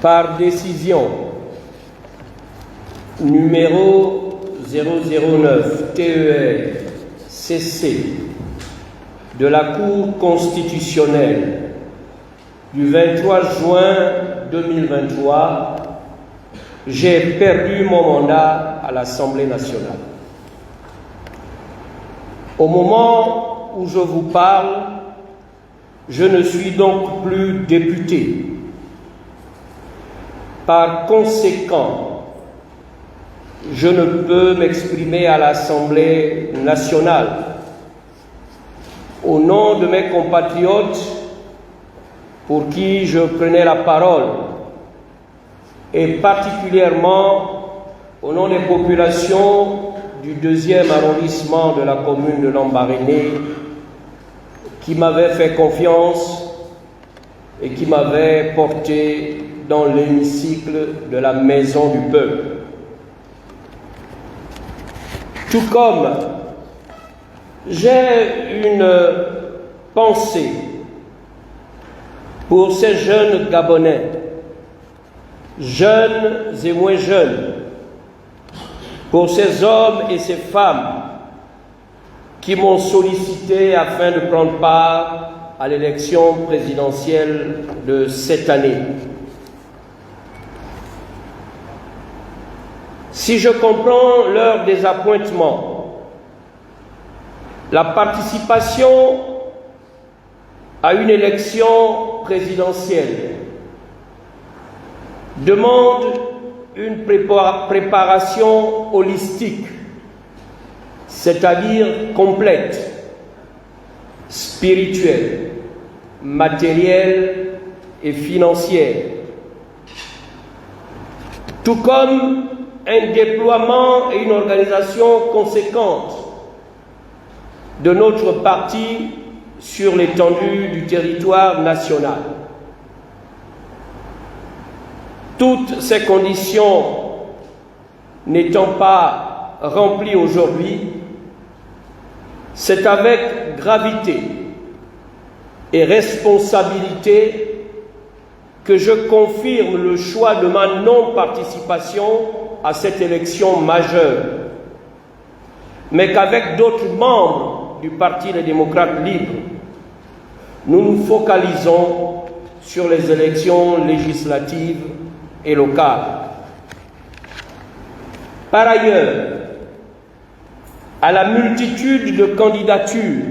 par décision numéro 009 TER-CC de la Cour constitutionnelle du 23 juin 2023, j'ai perdu mon mandat à l'Assemblée nationale. Au moment où je vous parle, je ne suis donc plus député. Par conséquent, je ne peux m'exprimer à l'Assemblée nationale. Au nom de mes compatriotes pour qui je prenais la parole, et particulièrement au nom des populations du 2e arrondissement de la commune de Lambaréné, qui m'avaient fait confiance et qui m'avaient porté dans l'hémicycle de la Maison du Peuple. Tout comme j'ai une pensée pour ces jeunes Gabonais, jeunes et moins jeunes, pour ces hommes et ces femmes qui m'ont sollicité afin de prendre part à l'élection présidentielle de cette année. Si je comprends leur désappointement, la participation à une élection présidentielle demande une préparation holistique, c'est-à-dire complète, spirituelle, matérielle et financière, tout comme un déploiement et une organisation conséquente de notre parti sur l'étendue du territoire national. Toutes ces conditions n'étant pas remplies aujourd'hui, c'est avec gravité et responsabilité que je confirme le choix de ma non-participation à cette élection majeure, mais qu'avec d'autres membres du Parti des démocrates libres, nous nous focalisons sur les élections législatives et locales. Par ailleurs, à la multitude de candidatures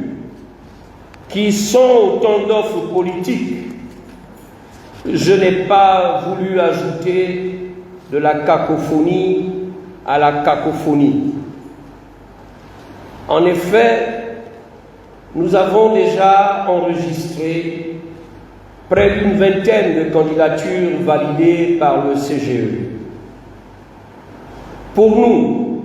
qui sont autant d'offres politiques, je n'ai pas voulu ajouter de la cacophonie à la cacophonie. En effet, nous avons déjà enregistré près d'une vingtaine de candidatures validées par le CGE. Pour nous,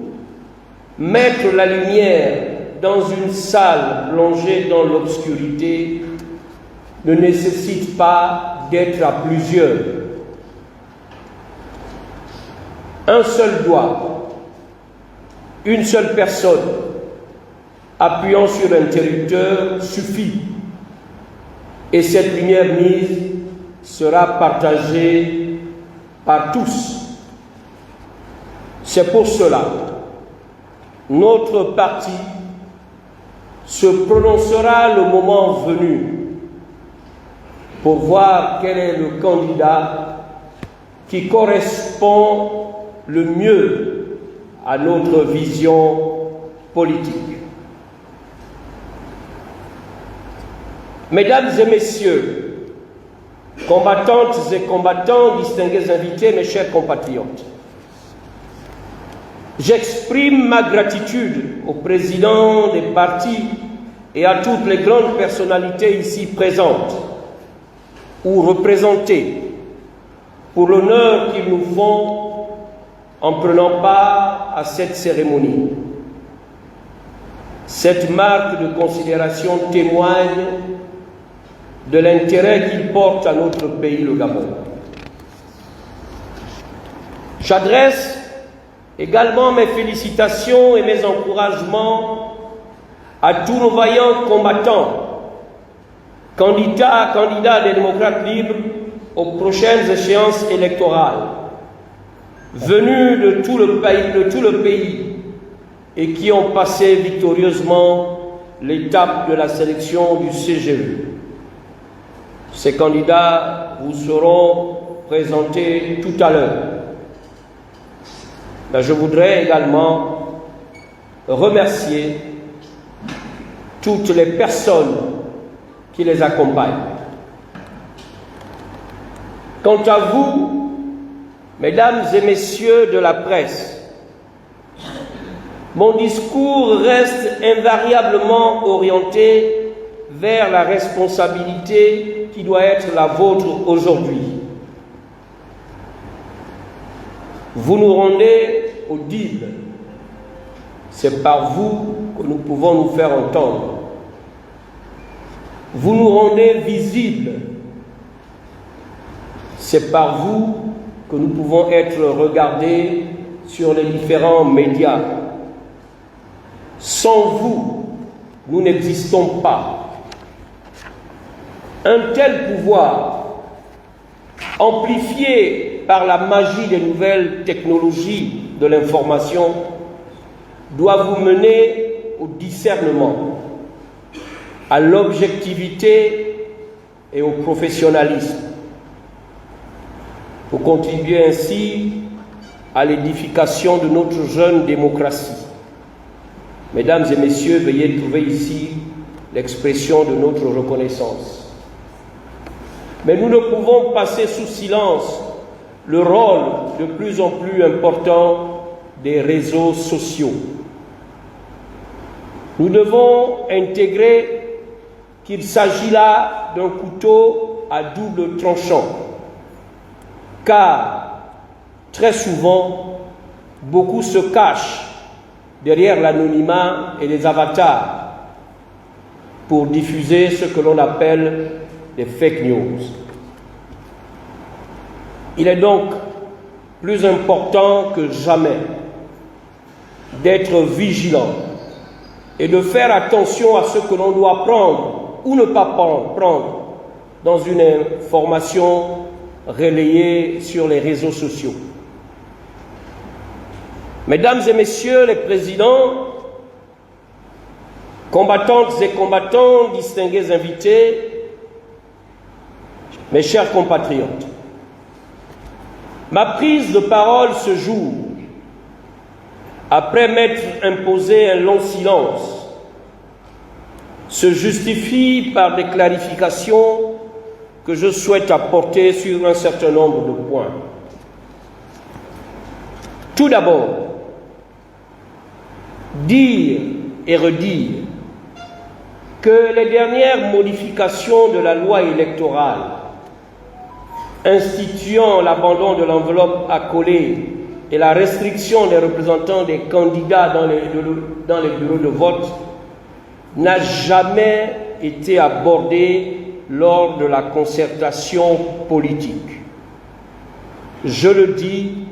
mettre la lumière dans une salle plongée dans l'obscurité ne nécessite pas d'être à plusieurs. Un seul doigt, une seule personne, appuyant sur l'interrupteur suffit, et cette lumière mise sera partagée par tous. C'est pour cela notre parti se prononcera le moment venu pour voir quel est le candidat qui correspond le mieux à notre vision politique. Mesdames et messieurs, combattantes et combattants, distingués invités, mes chers compatriotes, j'exprime ma gratitude au président des partis et à toutes les grandes personnalités ici présentes ou représentées pour l'honneur qu'ils nous font en prenant part à cette cérémonie. Cette marque de considération témoigne de l'intérêt qu'il porte à notre pays, le Gabon. J'adresse également mes félicitations et mes encouragements à tous nos vaillants combattants, candidats des démocrates libres aux prochaines échéances électorales venus de tout le pays et qui ont passé victorieusement l'étape de la sélection du CGE. Ces candidats vous seront présentés tout à l'heure. Mais je voudrais également remercier toutes les personnes qui les accompagnent. Quant à vous, mesdames et messieurs de la presse, mon discours reste invariablement orienté vers la responsabilité qui doit être la vôtre aujourd'hui. Vous nous rendez audibles. C'est par vous que nous pouvons nous faire entendre. Vous nous rendez visibles. C'est par vous que nous pouvons être regardés sur les différents médias. Sans vous, nous n'existons pas. Un tel pouvoir, amplifié par la magie des nouvelles technologies de l'information, doit vous mener au discernement, à l'objectivité et au professionnalisme, pour contribuer ainsi à l'édification de notre jeune démocratie. Mesdames et messieurs, veuillez trouver ici l'expression de notre reconnaissance. Mais nous ne pouvons passer sous silence le rôle de plus en plus important des réseaux sociaux. Nous devons intégrer qu'il s'agit là d'un couteau à double tranchant, car très souvent, beaucoup se cachent derrière l'anonymat et les avatars pour diffuser ce que l'on appelle des fake news. Il est donc plus important que jamais d'être vigilant et de faire attention à ce que l'on doit prendre ou ne pas prendre dans une information relayée sur les réseaux sociaux. Mesdames et messieurs les présidents, combattantes et combattants, distingués invités, mes chers compatriotes, ma prise de parole ce jour, après m'être imposé un long silence, se justifie par des clarifications que je souhaite apporter sur un certain nombre de points. Tout d'abord, dire et redire que les dernières modifications de la loi électorale instituant l'abandon de l'enveloppe accolée et la restriction des représentants des candidats dans les bureaux de vote n'a jamais été abordée lors de la concertation politique. Je le dis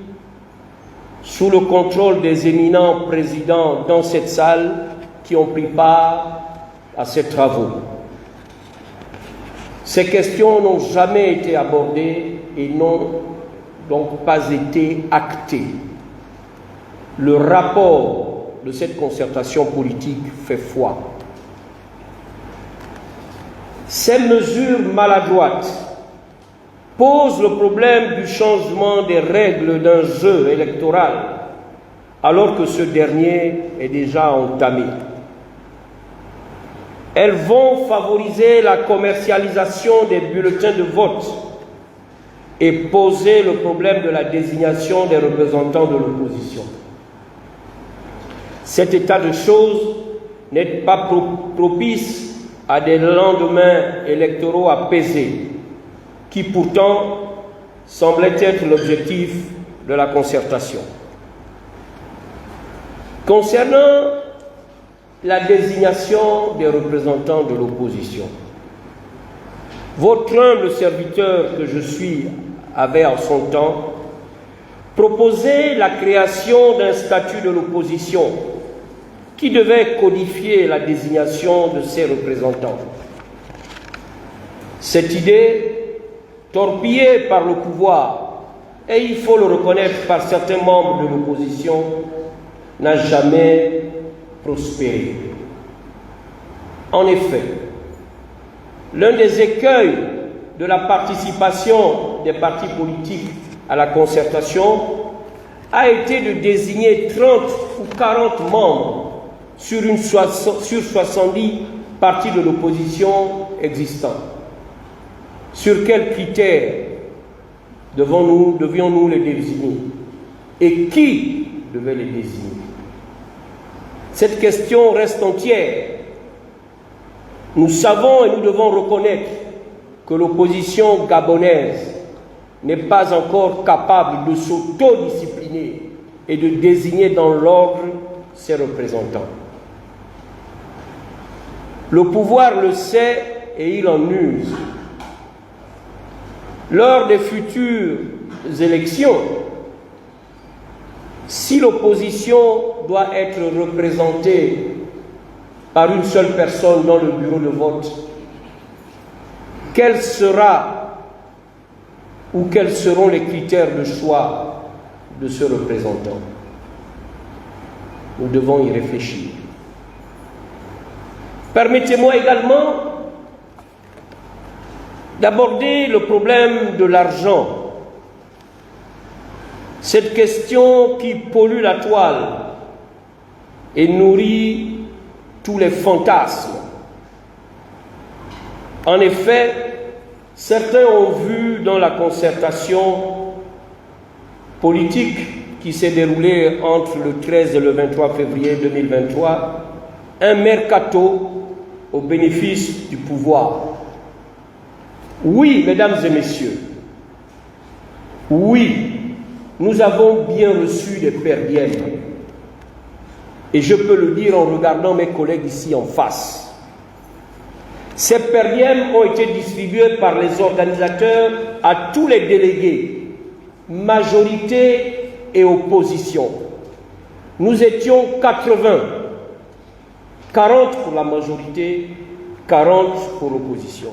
sous le contrôle des éminents présidents dans cette salle qui ont pris part à ces travaux. Ces questions n'ont jamais été abordées et n'ont donc pas été actées. Le rapport de cette concertation politique fait foi. Ces mesures maladroites posent le problème du changement des règles d'un jeu électoral alors que ce dernier est déjà entamé. Elles vont favoriser la commercialisation des bulletins de vote et poser le problème de la désignation des représentants de l'opposition. Cet état de choses n'est pas propice à des lendemains électoraux apaisés, qui pourtant semblait être l'objectif de la concertation. Concernant la désignation des représentants de l'opposition, votre humble serviteur que je suis avait en son temps proposé la création d'un statut de l'opposition qui devait codifier la désignation de ses représentants. Cette idée torpillé par le pouvoir, et il faut le reconnaître par certains membres de l'opposition, n'a jamais prospéré. En effet, l'un des écueils de la participation des partis politiques à la concertation a été de désigner 30 ou 40 membres sur 70 partis de l'opposition existants. Sur quels critères devions-nous les désigner? Et qui devait les désigner? Cette question reste entière. Nous savons et nous devons reconnaître que l'opposition gabonaise n'est pas encore capable de s'autodiscipliner et de désigner dans l'ordre ses représentants. Le pouvoir le sait et il en use. Lors des futures élections, si l'opposition doit être représentée par une seule personne dans le bureau de vote, quel sera ou quels seront les critères de choix de ce représentant? Nous devons y réfléchir. Permettez-moi également d'aborder le problème de l'argent. Cette question qui pollue la toile et nourrit tous les fantasmes. En effet, certains ont vu dans la concertation politique qui s'est déroulée entre le 13 et le 23 février 2023 un mercato au bénéfice du pouvoir. Oui, mesdames et messieurs, oui, nous avons bien reçu des perdièmes. Et je peux le dire en regardant mes collègues ici en face. Ces perdièmes ont été distribués par les organisateurs à tous les délégués, majorité et opposition. Nous étions 80, 40 pour la majorité, 40 pour l'opposition.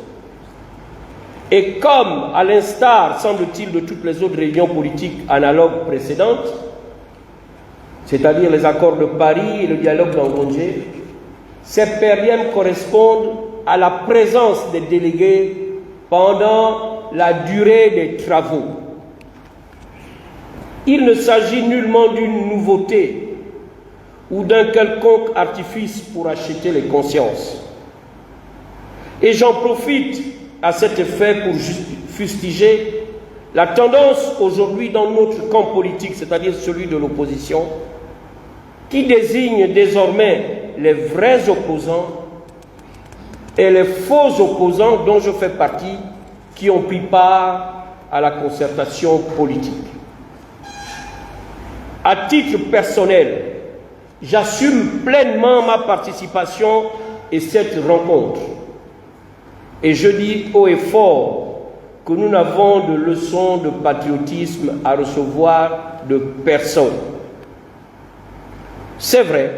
Et comme, à l'instar, semble-t-il, de toutes les autres réunions politiques analogues précédentes, c'est-à-dire les accords de Paris et le dialogue d'Angondjé, ces perdièmes correspondent à la présence des délégués pendant la durée des travaux. Il ne s'agit nullement d'une nouveauté ou d'un quelconque artifice pour acheter les consciences. Et j'en profite à cet effet pour fustiger la tendance aujourd'hui dans notre camp politique, c'est-à-dire celui de l'opposition, qui désigne désormais les vrais opposants et les faux opposants dont je fais partie, qui ont pris part à la concertation politique. À titre personnel, j'assume pleinement ma participation à cette rencontre. Et je dis haut et fort que nous n'avons de leçons de patriotisme à recevoir de personne. C'est vrai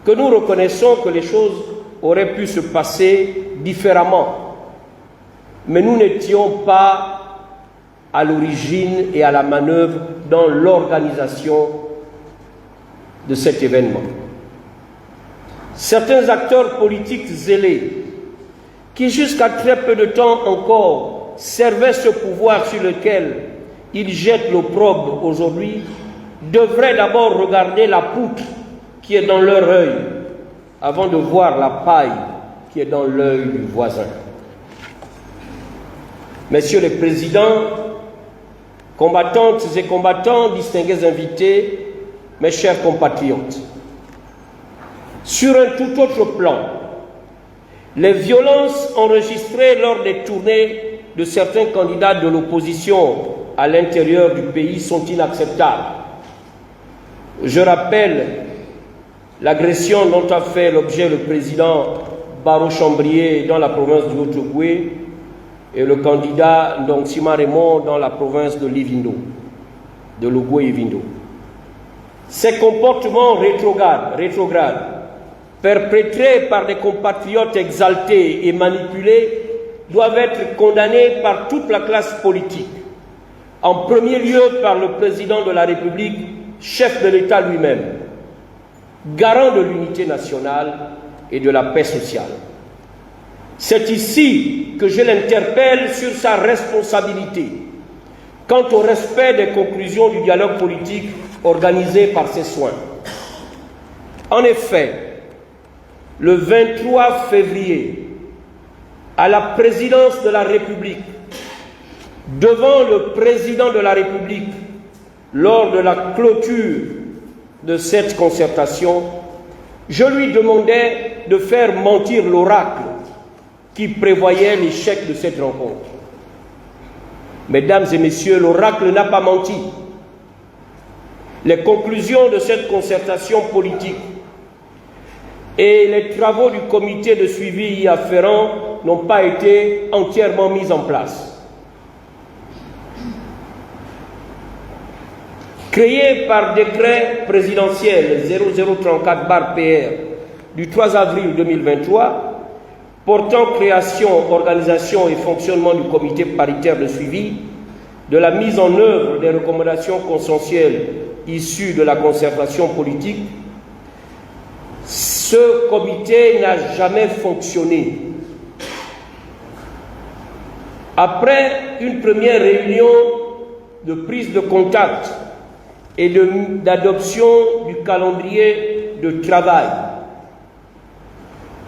que nous reconnaissons que les choses auraient pu se passer différemment, mais nous n'étions pas à l'origine et à la manœuvre dans l'organisation de cet événement. Certains acteurs politiques zélés qui jusqu'à très peu de temps encore servaient ce pouvoir sur lequel ils jettent l'opprobre aujourd'hui, devraient d'abord regarder la poutre qui est dans leur œil avant de voir la paille qui est dans l'œil du voisin. Messieurs les présidents, combattantes et combattants, distingués invités, mes chers compatriotes, sur un tout autre plan, les violences enregistrées lors des tournées de certains candidats de l'opposition à l'intérieur du pays sont inacceptables. Je rappelle l'agression dont a fait l'objet le président Baro Chambrier dans la province du Haut-Ogooué et le candidat Ndongsima Raymond dans la province de Livindo, de Logoué et Vindo. Ces comportements rétrogrades perpétrés par des compatriotes exaltés et manipulés doivent être condamnées par toute la classe politique, en premier lieu par le président de la République, chef de l'État lui-même, garant de l'unité nationale et de la paix sociale. C'est ici que je l'interpelle sur sa responsabilité quant au respect des conclusions du dialogue politique organisé par ses soins. En effet, le 23 février, à la présidence de la République, devant le président de la République, lors de la clôture de cette concertation, je lui demandais de faire mentir l'oracle qui prévoyait l'échec de cette rencontre. Mesdames et messieurs, l'oracle n'a pas menti. Les conclusions de cette concertation politique et les travaux du comité de suivi y afférents n'ont pas été entièrement mis en place. Créé par décret présidentiel 0034/PR du 3 avril 2023, portant création, organisation et fonctionnement du comité paritaire de suivi, de la mise en œuvre des recommandations consensuelles issues de la concertation politique, ce comité n'a jamais fonctionné. Après une première réunion de prise de contact et d'adoption du calendrier de travail,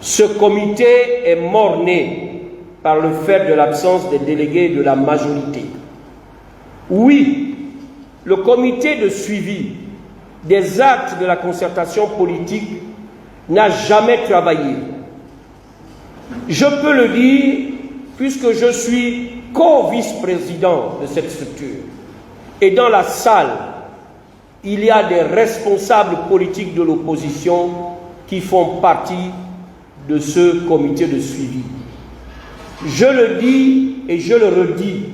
ce comité est mort-né par le fait de l'absence des délégués de la majorité. Oui, le comité de suivi des actes de la concertation politique n'a jamais travaillé. Je peux le dire puisque je suis co-vice-président de cette structure. Et dans la salle, il y a des responsables politiques de l'opposition qui font partie de ce comité de suivi. Je le dis et je le redis,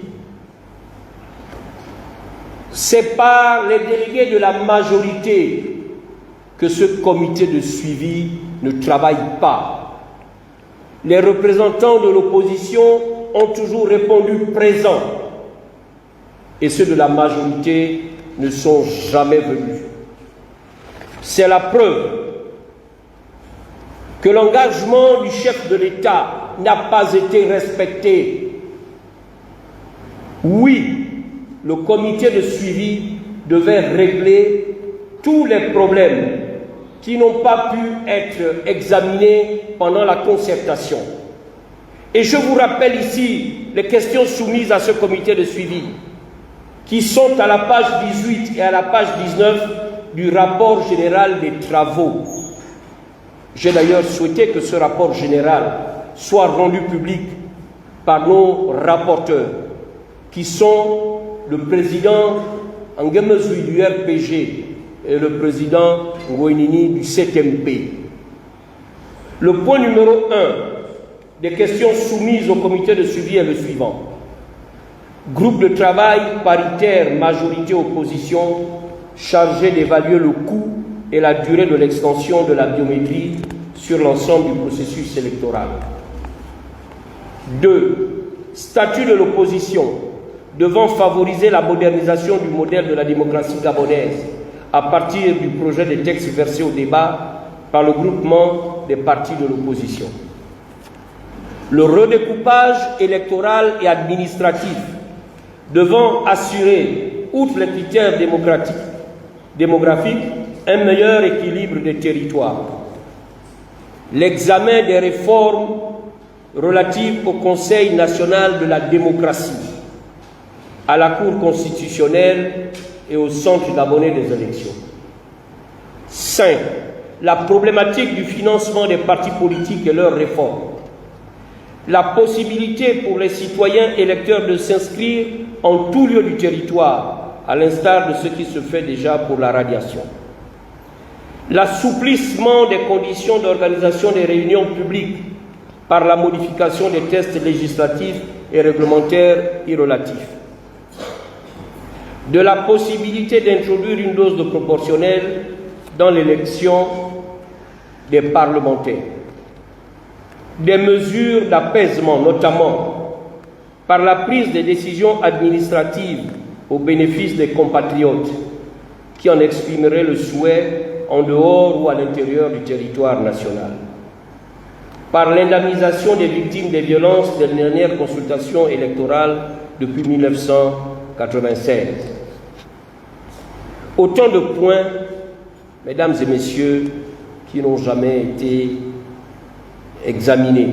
c'est par les délégués de la majorité que ce comité de suivi ne travaille pas. Les représentants de l'opposition ont toujours répondu présent et ceux de la majorité ne sont jamais venus. C'est la preuve que l'engagement du chef de l'État n'a pas été respecté. Oui, le comité de suivi devait régler tous les problèmes qui n'ont pas pu être examinés pendant la concertation. Et je vous rappelle ici les questions soumises à ce comité de suivi, qui sont à la page 18 et à la page 19 du rapport général des travaux. J'ai d'ailleurs souhaité que ce rapport général soit rendu public par nos rapporteurs, qui sont le président Angemezui du RPG et le président Ngoinini du CTMP. Le point numéro 1 des questions soumises au comité de suivi est le suivant. Groupe de travail paritaire majorité-opposition chargé d'évaluer le coût et la durée de l'extension de la biométrie sur l'ensemble du processus électoral. 2. Statut de l'opposition devant favoriser la modernisation du modèle de la démocratie gabonaise à partir du projet de texte versé au débat par le groupement des partis de l'opposition. Le redécoupage électoral et administratif devant assurer, outre les critères démographiques, un meilleur équilibre des territoires. L'examen des réformes relatives au Conseil national de la démocratie, à la Cour constitutionnelle et au Centre gabonais des élections. 5. La problématique du financement des partis politiques et leurs réformes. La possibilité pour les citoyens électeurs de s'inscrire en tout lieu du territoire, à l'instar de ce qui se fait déjà pour la radiation. L'assouplissement des conditions d'organisation des réunions publiques par la modification des tests législatifs et réglementaires irrelatifs. De la possibilité d'introduire une dose de proportionnelle dans l'élection des parlementaires. Des mesures d'apaisement, notamment par la prise des décisions administratives au bénéfice des compatriotes qui en exprimeraient le souhait en dehors ou à l'intérieur du territoire national, par l'indemnisation des victimes des violences des dernières consultations électorales depuis 1996. Autant de points, mesdames et messieurs, qui n'ont jamais été examinés.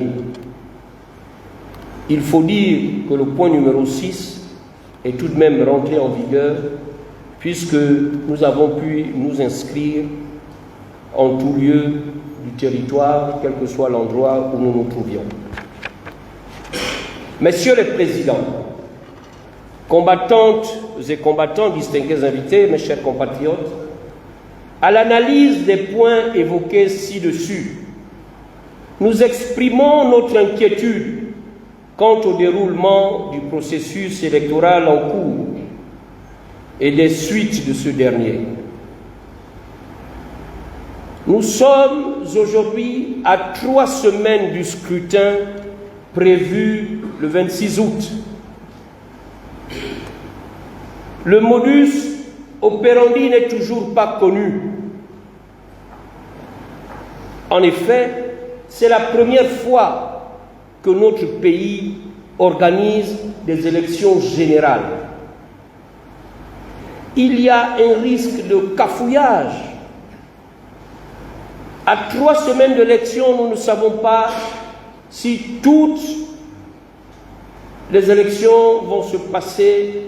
Il faut dire que le point numéro 6 est tout de même rentré en vigueur puisque nous avons pu nous inscrire en tout lieu du territoire, quel que soit l'endroit où nous nous trouvions. Messieurs les présidents, combattantes et combattants, distingués invités, mes chers compatriotes, à l'analyse des points évoqués ci-dessus, nous exprimons notre inquiétude quant au déroulement du processus électoral en cours et des suites de ce dernier. Nous sommes aujourd'hui à 3 semaines du scrutin prévu le 26 août. Le modus operandi n'est toujours pas connu. En effet, c'est la première fois que notre pays organise des élections générales. Il y a un risque de cafouillage. À 3 semaines d'élection, nous ne savons pas si toutes les élections vont se passer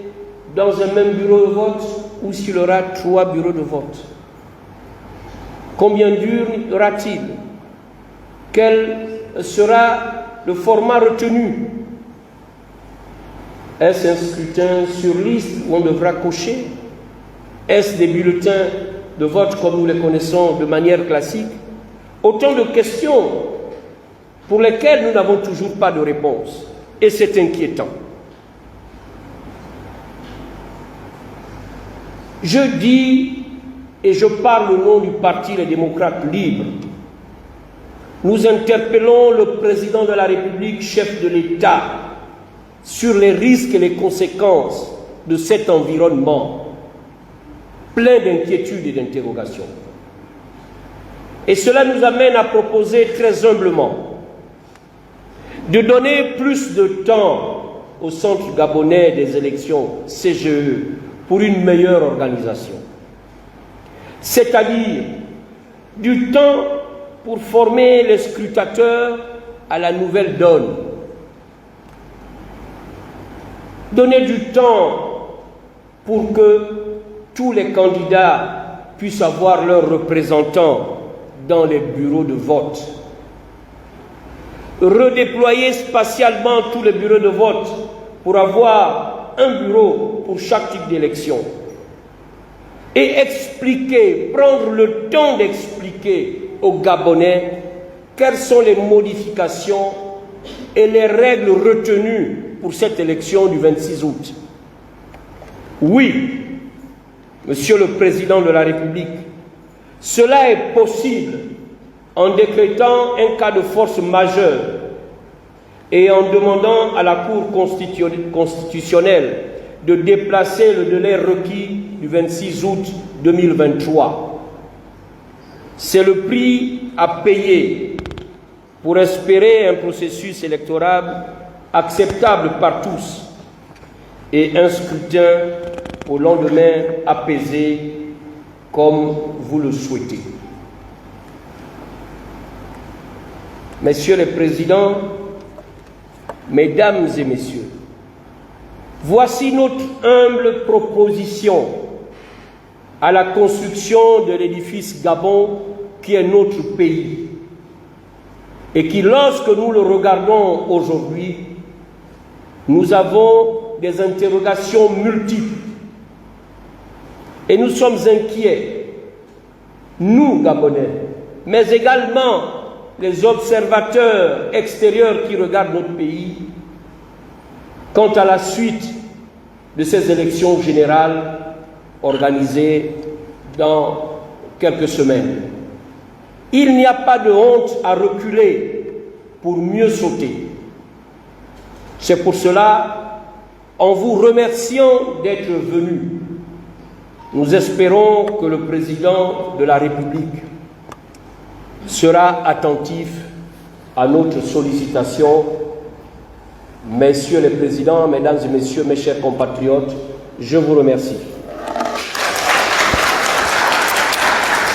dans un même bureau de vote ou s'il y aura 3 bureaux de vote. Combien d'urnes y aura-t-il? Quel sera le format retenu? Est-ce un scrutin sur liste où on devra cocher? Est-ce des bulletins de vote comme nous les connaissons de manière classique? Autant de questions pour lesquelles nous n'avons toujours pas de réponse. Et c'est inquiétant. Je dis, et je parle au nom du Parti Les Démocrates Libres, nous interpellons le président de la République, chef de l'État, sur les risques et les conséquences de cet environnement plein d'inquiétudes et d'interrogations. Et cela nous amène à proposer très humblement de donner plus de temps au Centre gabonais des élections, CGE, pour une meilleure organisation. C'est-à-dire du temps pour former les scrutateurs à la nouvelle donne. Donner du temps pour que tous les candidats puissent avoir leurs représentants dans les bureaux de vote. Redéployer spatialement tous les bureaux de vote pour avoir un bureau pour chaque type d'élection. Et expliquer, prendre le temps d'expliquer aux Gabonais quelles sont les modifications et les règles retenues pour cette élection du 26 août. Oui, Monsieur le Président de la République, cela est possible en décrétant un cas de force majeure et en demandant à la Cour constitutionnelle de déplacer le délai requis du 26 août 2023. C'est le prix à payer pour espérer un processus électoral acceptable par tous et un scrutin au lendemain apaisé comme vous le souhaitez. Messieurs les présidents, mesdames et messieurs, voici notre humble proposition à la construction de l'édifice Gabon qui est notre pays et qui, lorsque nous le regardons aujourd'hui, nous avons des interrogations multiples et nous sommes inquiets, nous Gabonais, mais également les observateurs extérieurs qui regardent notre pays quant à la suite de ces élections générales organisées dans quelques semaines. Il n'y a pas de honte à reculer pour mieux sauter. C'est pour cela, en vous remerciant d'être venus, nous espérons que le président de la République sera attentif à notre sollicitation. Messieurs les présidents, mesdames et messieurs, mes chers compatriotes, je vous remercie.